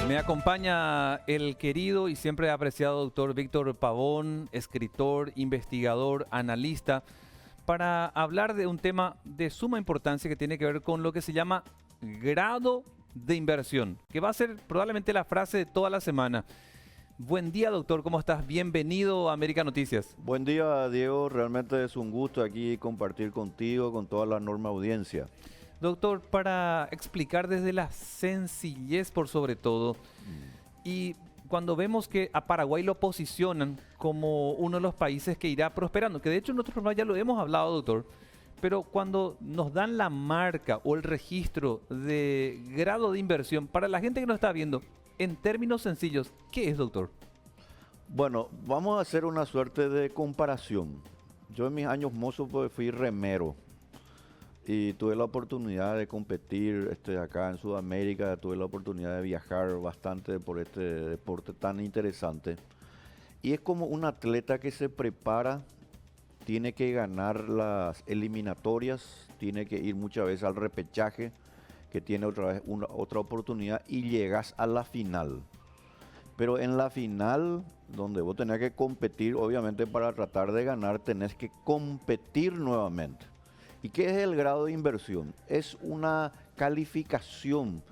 Me acompaña el querido y siempre apreciado doctor Víctor Pavón, escritor, investigador, analista, para hablar de un tema de suma importancia que tiene que ver con lo que se llama grado de inversión, que va a ser probablemente la frase de toda la semana. Buen día, doctor, ¿cómo estás? Bienvenido a América Noticias. Buen día, Diego. Realmente es un gusto aquí compartir contigo, con toda la enorme audiencia. Doctor, para explicar desde la sencillez por sobre todo, y cuando vemos que a Paraguay lo posicionan como uno de los países que irá prosperando, que de hecho en otros programas ya lo hemos hablado, doctor, pero cuando nos dan la marca o el registro de grado de inversión, para la gente que nos está viendo, en términos sencillos, ¿qué es, doctor? Bueno, vamos a hacer una suerte de comparación. Yo en mis años mozos pues, fui remero y tuve la oportunidad de competir acá en Sudamérica, tuve la oportunidad de viajar bastante por este deporte tan interesante. Y es como un atleta que se prepara, tiene que ganar las eliminatorias, tiene que ir muchas veces al repechaje, que tiene otra vez otra oportunidad y llegas a la final. Pero en la final, donde vos tenés que competir, obviamente para tratar de ganar tenés que competir nuevamente. ¿Y qué es el grado de inversión? Es una calificación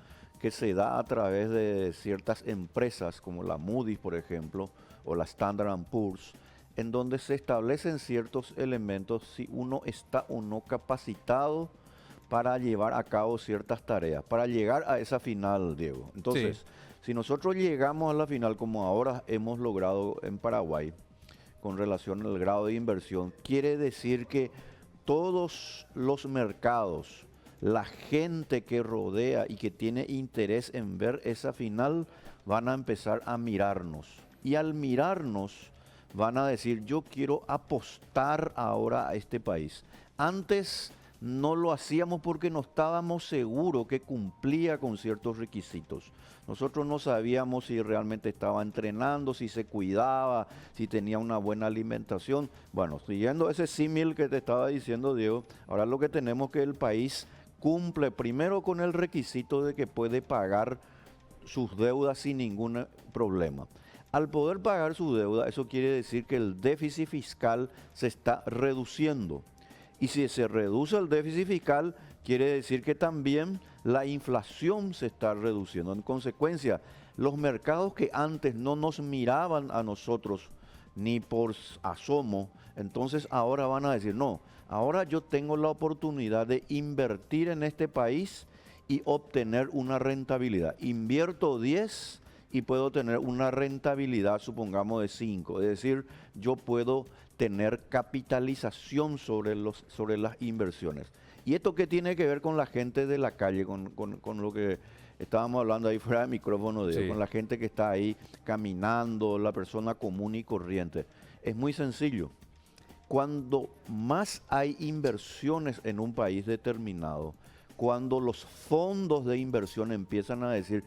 que se da a través de ciertas empresas como la Moody's, por ejemplo, o la Standard & Poor's, en donde se establecen ciertos elementos si uno está o no capacitado para llevar a cabo ciertas tareas, para llegar a esa final, Diego. Entonces, Sí. si nosotros llegamos a la final como ahora hemos logrado en Paraguay, con relación al grado de inversión, quiere decir que todos los mercados, la gente que rodea y que tiene interés en ver esa final, van a empezar a mirarnos. Y al mirarnos, van a decir, yo quiero apostar ahora a este país. Antes no lo hacíamos porque no estábamos seguros que cumplía con ciertos requisitos. Nosotros no sabíamos si realmente estaba entrenando, si se cuidaba, si tenía una buena alimentación. Bueno, siguiendo ese símil que te estaba diciendo, Diego, ahora lo que tenemos es que el país cumple primero con el requisito de que puede pagar sus deudas sin ningún problema. Al poder pagar su deuda, eso quiere decir que el déficit fiscal se está reduciendo. Y si se reduce el déficit fiscal, quiere decir que también la inflación se está reduciendo. En consecuencia, los mercados que antes no nos miraban a nosotros ni por asomo, entonces ahora van a decir, no, ahora yo tengo la oportunidad de invertir en este país y obtener una rentabilidad. Invierto 10 y puedo tener una rentabilidad, supongamos, de 5. Es decir, yo puedo tener capitalización sobre las inversiones. ¿Y esto qué tiene que ver con la gente de la calle, con lo que estábamos hablando ahí fuera de micrófono, Sí. con la gente que está ahí caminando, la persona común y corriente? Es muy sencillo. Cuando más hay inversiones en un país determinado, cuando los fondos de inversión empiezan a decir,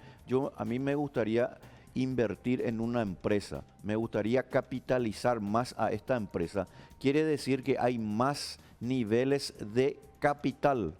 a mí me gustaría invertir en una empresa, me gustaría capitalizar más a esta empresa, quiere decir que hay más niveles de capital.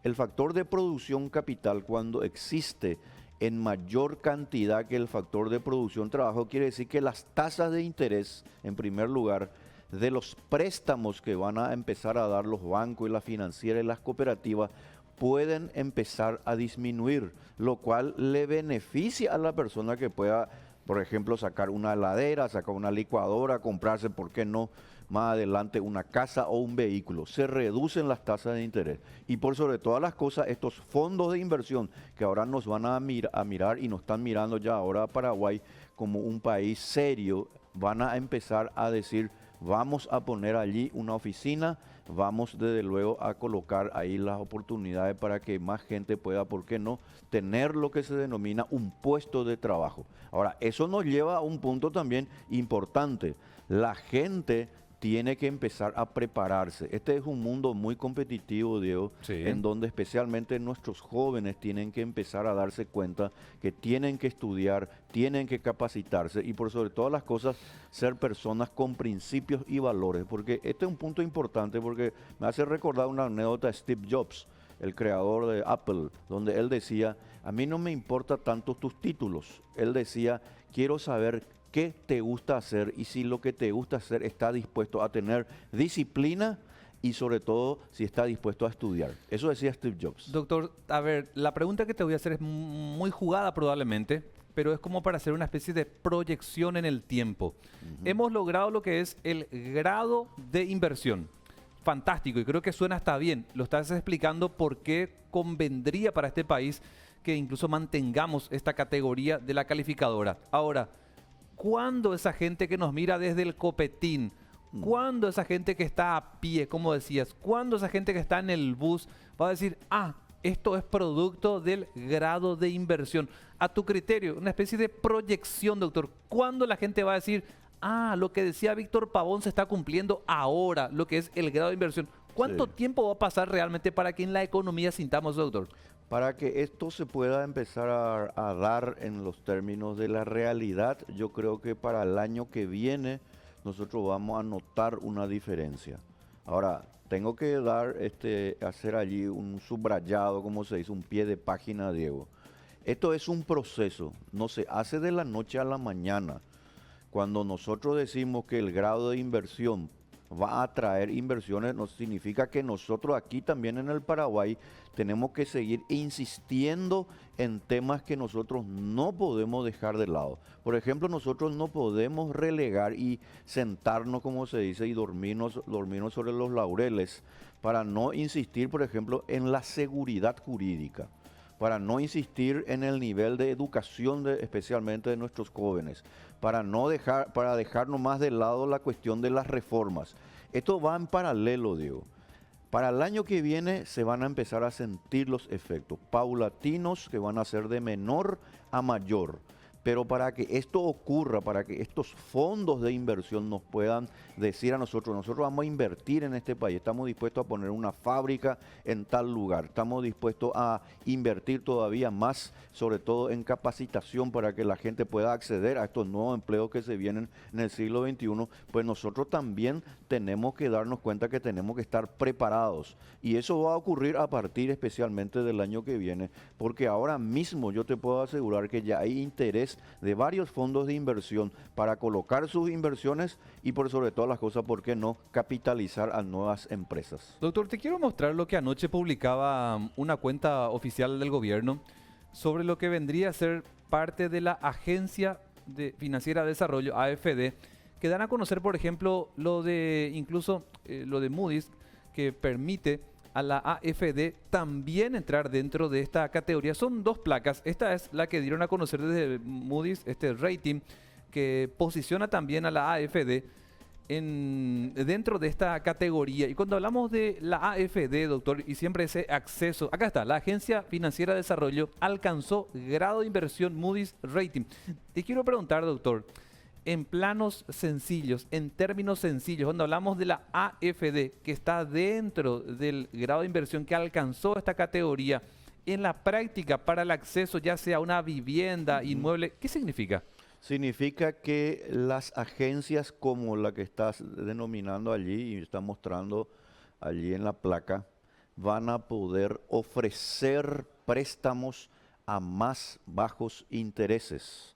El factor de producción capital, cuando existe en mayor cantidad que el factor de producción trabajo, quiere decir que las tasas de interés, en primer lugar, de los préstamos que van a empezar a dar los bancos y las financieras y las cooperativas, pueden empezar a disminuir, lo cual le beneficia a la persona que pueda, por ejemplo, sacar una heladera, sacar una licuadora, comprarse, ¿por qué no?, más adelante una casa o un vehículo. Se reducen las tasas de interés. Y por sobre todas las cosas, estos fondos de inversión que ahora nos van a mirar y nos están mirando ya ahora a Paraguay como un país serio, van a empezar a decir, vamos a poner allí una oficina, vamos desde luego a colocar ahí las oportunidades para que más gente pueda, ¿por qué no?, tener lo que se denomina un puesto de trabajo. Ahora, eso nos lleva a un punto también importante. La gente tiene que empezar a prepararse. Este es un mundo muy competitivo, Diego, Sí. en donde especialmente nuestros jóvenes tienen que empezar a darse cuenta que tienen que estudiar, tienen que capacitarse y por sobre todas las cosas ser personas con principios y valores, porque este es un punto importante porque me hace recordar una anécdota de Steve Jobs. el creador de Apple, donde él decía, a mí no me importa tanto tus títulos. Él decía, quiero saber qué te gusta hacer y si lo que te gusta hacer está dispuesto a tener disciplina y sobre todo si está dispuesto a estudiar. Eso decía Steve Jobs. Doctor, a ver, la pregunta que te voy a hacer es muy jugada probablemente, pero es como para hacer una especie de proyección en el tiempo. Hemos logrado lo que es el grado de inversión. Fantástico, y creo que suena hasta bien. Lo estás explicando por qué convendría para este país que incluso mantengamos esta categoría de la calificadora. Ahora, ¿cuándo esa gente que nos mira desde el copetín, cuándo esa gente que está a pie, como decías, cuándo esa gente que está en el bus va a decir, esto es producto del grado de inversión? A tu criterio, una especie de proyección, doctor. ¿Cuándo la gente va a decir, lo que decía Víctor Pavón se está cumpliendo ahora, lo que es el grado de inversión? ¿Cuánto tiempo va a pasar realmente para que en la economía sintamos, doctor? Para que esto se pueda empezar a dar en los términos de la realidad, yo creo que para el año que viene nosotros vamos a notar una diferencia. Ahora, tengo que hacer allí un subrayado, como se dice, un pie de página, Diego. Esto es un proceso, no se hace de la noche a la mañana. Cuando nosotros decimos que el grado de inversión va a atraer inversiones, no significa que nosotros aquí también en el Paraguay tenemos que seguir insistiendo en temas que nosotros no podemos dejar de lado. Por ejemplo, nosotros no podemos relegar y sentarnos, como se dice, y dormirnos sobre los laureles para no insistir, por ejemplo, en la seguridad jurídica, para no insistir en el nivel de educación especialmente de nuestros jóvenes, para dejarnos más de lado la cuestión de las reformas. Esto va en paralelo, Diego. Para el año que viene se van a empezar a sentir los efectos paulatinos que van a ser de menor a mayor. Pero para que esto ocurra, para que estos fondos de inversión nos puedan decir a nosotros vamos a invertir en este país, estamos dispuestos a poner una fábrica en tal lugar, estamos dispuestos a invertir todavía más, sobre todo en capacitación para que la gente pueda acceder a estos nuevos empleos que se vienen en el siglo XXI, pues nosotros también tenemos que darnos cuenta que tenemos que estar preparados. Y eso va a ocurrir a partir especialmente del año que viene, porque ahora mismo yo te puedo asegurar que ya hay interés de varios fondos de inversión para colocar sus inversiones y por sobre todas las cosas, ¿por qué no capitalizar a nuevas empresas? Doctor, te quiero mostrar lo que anoche publicaba una cuenta oficial del gobierno sobre lo que vendría a ser parte de la Agencia Financiera de Desarrollo, AFD, que dan a conocer, por ejemplo, lo de Moody's, que permite a la AFD también entrar dentro de esta categoría. Son dos placas. Esta es la que dieron a conocer desde Moody's, este rating, que posiciona también a la AFD dentro de esta categoría. Y cuando hablamos de la AFD, doctor, y siempre ese acceso, acá está, la Agencia Financiera de Desarrollo alcanzó grado de inversión Moody's Rating. Te quiero preguntar, doctor, en planos sencillos, en términos sencillos, cuando hablamos de la AFD, que está dentro del grado de inversión que alcanzó esta categoría, en la práctica para el acceso ya sea a una vivienda, inmueble, ¿qué significa? Significa que las agencias como la que estás denominando allí y está mostrando allí en la placa, van a poder ofrecer préstamos a más bajos intereses.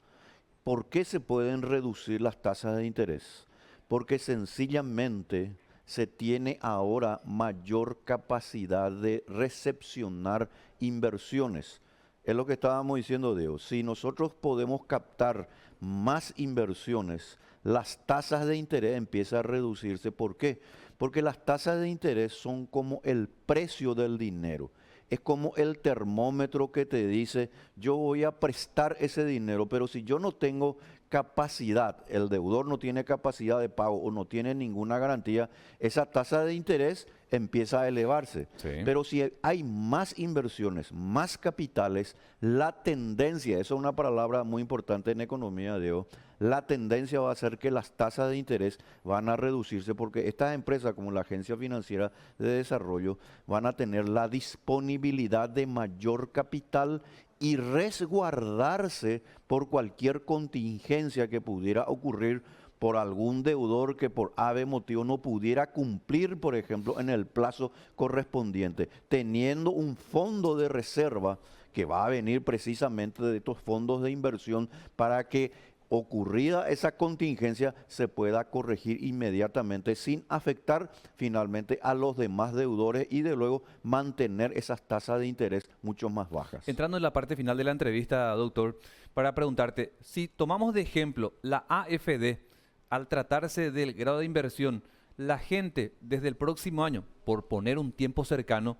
¿Por qué se pueden reducir las tasas de interés? Porque sencillamente se tiene ahora mayor capacidad de recepcionar inversiones. Es lo que estábamos diciendo, Diego. Si nosotros podemos captar más inversiones, las tasas de interés empiezan a reducirse. ¿Por qué? Porque las tasas de interés son como el precio del dinero. Es como el termómetro que te dice, yo voy a prestar ese dinero, pero si yo no tengo capacidad, el deudor no tiene capacidad de pago o no tiene ninguna garantía, esa tasa de interés empieza a elevarse. Sí. Pero si hay más inversiones, más capitales, la tendencia, eso es una palabra muy importante en economía, Diego, la tendencia va a ser que las tasas de interés van a reducirse porque estas empresas como la Agencia Financiera de Desarrollo van a tener la disponibilidad de mayor capital y resguardarse por cualquier contingencia que pudiera ocurrir por algún deudor que por ave motivo no pudiera cumplir, por ejemplo, en el plazo correspondiente, teniendo un fondo de reserva que va a venir precisamente de estos fondos de inversión para que ocurrida esa contingencia se pueda corregir inmediatamente sin afectar finalmente a los demás deudores y de luego mantener esas tasas de interés mucho más bajas. Entrando en la parte final de la entrevista, doctor, para preguntarte, si tomamos de ejemplo la AFD, al tratarse del grado de inversión, la gente desde el próximo año, por poner un tiempo cercano,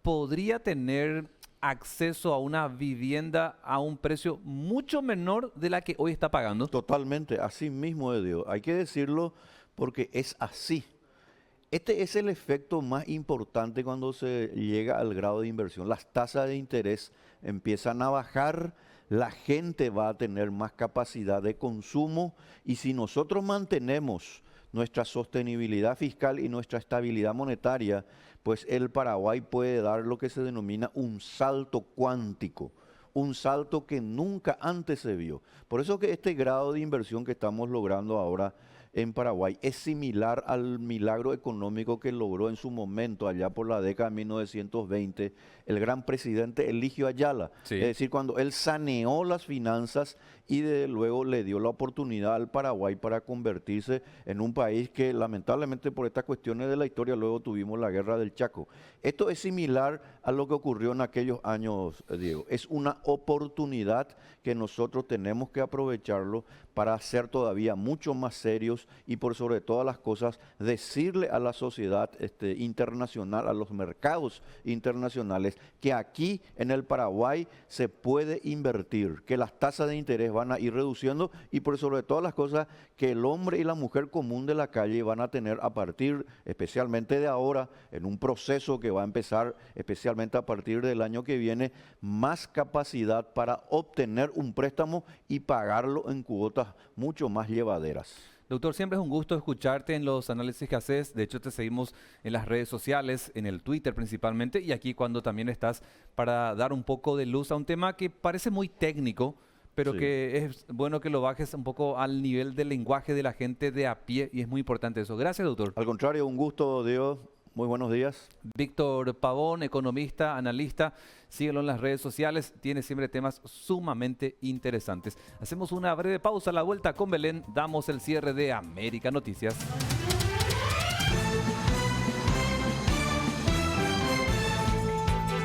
podría tener acceso a una vivienda a un precio mucho menor de la que hoy está pagando. Totalmente, así mismo de Dios. Hay que decirlo porque es así. Este es el efecto más importante cuando se llega al grado de inversión. Las tasas de interés empiezan a bajar, la gente va a tener más capacidad de consumo y si nosotros mantenemos nuestra sostenibilidad fiscal y nuestra estabilidad monetaria, pues el Paraguay puede dar lo que se denomina un salto cuántico, un salto que nunca antes se vio. Por eso que este grado de inversión que estamos logrando ahora en Paraguay es similar al milagro económico que logró en su momento, allá por la década de 1920, el gran presidente Eligio Ayala. Sí. Es decir, cuando él saneó las finanzas y de luego le dio la oportunidad al Paraguay para convertirse en un país que lamentablemente por estas cuestiones de la historia luego tuvimos la guerra del Chaco. Esto es similar a lo que ocurrió en aquellos años, Diego. Es una oportunidad que nosotros tenemos que aprovecharlo para ser todavía mucho más serios y por sobre todas las cosas decirle a la sociedad internacional, a los mercados internacionales, que aquí en el Paraguay se puede invertir, que las tasas de interés van a ir reduciendo y por sobre todas las cosas que el hombre y la mujer común de la calle van a tener a partir, especialmente de ahora, en un proceso que va a empezar especialmente a partir del año que viene, más capacidad para obtener un préstamo y pagarlo en cuotas mucho más llevaderas. Doctor, siempre es un gusto escucharte en los análisis que haces. De hecho, te seguimos en las redes sociales, en el Twitter principalmente, y aquí cuando también estás para dar un poco de luz a un tema que parece muy técnico, pero Sí. que es bueno que lo bajes un poco al nivel del lenguaje de la gente de a pie, y es muy importante eso. Gracias, doctor. Al contrario, un gusto, Dios. Muy buenos días. Víctor Pavón, economista, analista, síguelo en las redes sociales, tiene siempre temas sumamente interesantes. Hacemos una breve pausa, a la vuelta con Belén damos el cierre de América Noticias.